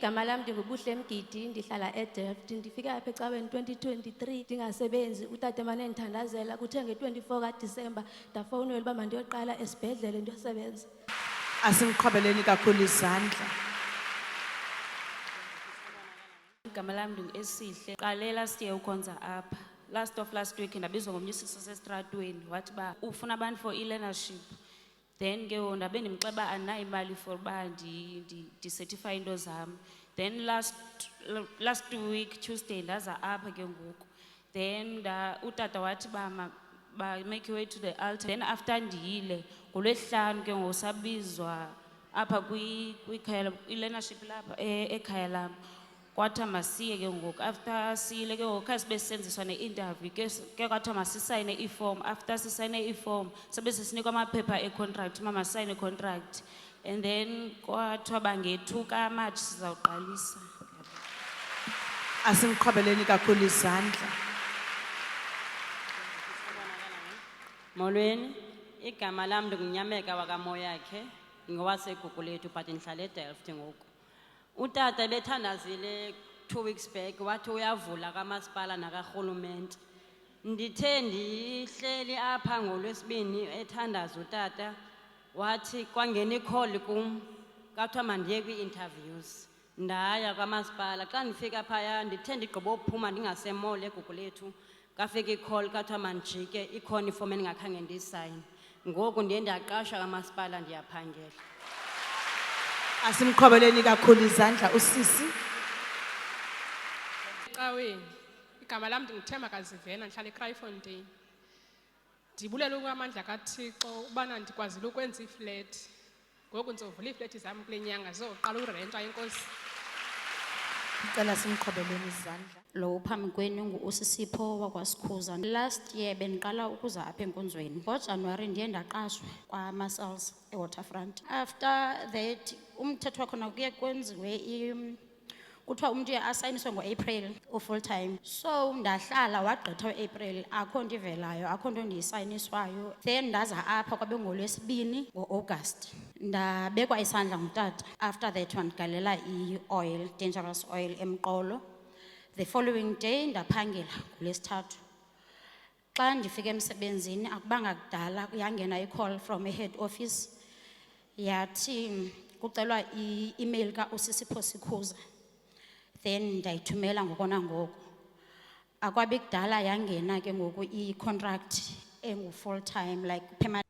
igama lami ndingubuhle Mgidi ndihlala eDelft ndifika apha ecaweni 2023 ndingasebenzi utata mane ndithandazela kuthe nge-24 kaDisemba ndafowunelwa uba mandiyoqala esibhedlele ndiyosebenza. Asimqhobeleni kakhulu izandla. Igama lami ndinguEsihle qale last year ukhonza apha. Last week ndabizwa ngomnyusisi sesestratweni wathi ba ufuna abantu for e-learnership. Then ke ndabe ndimxeba andinayo imali for ba ndi-certify into zam. Then last week Tuesday ndaza apha ke ngoku. Then utata wathi ba make your way to the altar. Then after ndiyile ngoLwesihlanu ke ngosabizwa apha kwikhaya i-learnership lapha ekhaya lam. Kwathiwa masiye ke ngoku after siyile ke ngoku sibe sisenziswa ne-interview ke kwathiwa masisayine i-form. After sisayine i-form sabe sesinikwa amaphepha e-contract mama sign contract and then kwathiwa bange-2 kaMarch sizawuqalisa. Asimqhobeleni kakhulu izandla. Molweni, igama lami ndinguNyameka wakaMoyakhe ngowaseGugulethu but ndihlala eDelft ngoku. Utata bethandazile 2 weeks back wathi uyavula kamasipala nakarhulumente. Ndithe ndihleli apha ngoLwesibini ethandaza utata wathi kwangena i-call kum kathiwa mandiye kwii-interviews. Ndaya kamasipala xa ndifika phaya ndithe ndigqiba uphuma ndingasemall eGugulethu kafika i-call kathiwa mandijike ikhona ifomu endingakhange ndiyisayine. Ngoku ndiye ndiyaqashwa kamasipala ndiyaphangela. Asimqhobeleni kakhulu izandla usisi. Ecaweni igama lami ndinguThema Kazivena ndihlala eKraaifontein. Ndibulela ukwamandla kaThixo ubana ndikwazile ukwenza iflat. Ngoku ndizovula iflat zam kule nyanga zoqala urenta inkosi. Ngicela simqhobeleni izandla. Lo phambi kwenu nguSisipho wakwaSikhuza. Last year bendiqala ukuza apha enkonzweni. NgoJanuary ndiye ndaqashwa kwaMaSALS eWaterfront. After that umthetho wakhona kuye kwenziwe kuthiwa umuntu uyasayiniswe ngo-April full time. So ndahlala wagqitha u-April akho nto ivelayo akho nto ndiyisayiniswayo. Then ndaza apha kwabe ngoLwesibini ngo-August ndabekwa isandla ngutata. After that wandigalela i-oil, dangerous oil emqolo. The following day ndaphangela ngoLwesithathu. Xa ndifike emsebenzini akubanga kudala yangena i-call from a head office yathi kucelwa i-email kaUSisipho Sikhuza. Then ndayithumela ngoko nangoko. Akwabi kudala yangena ke ngoku i-contract engu full time like permanent.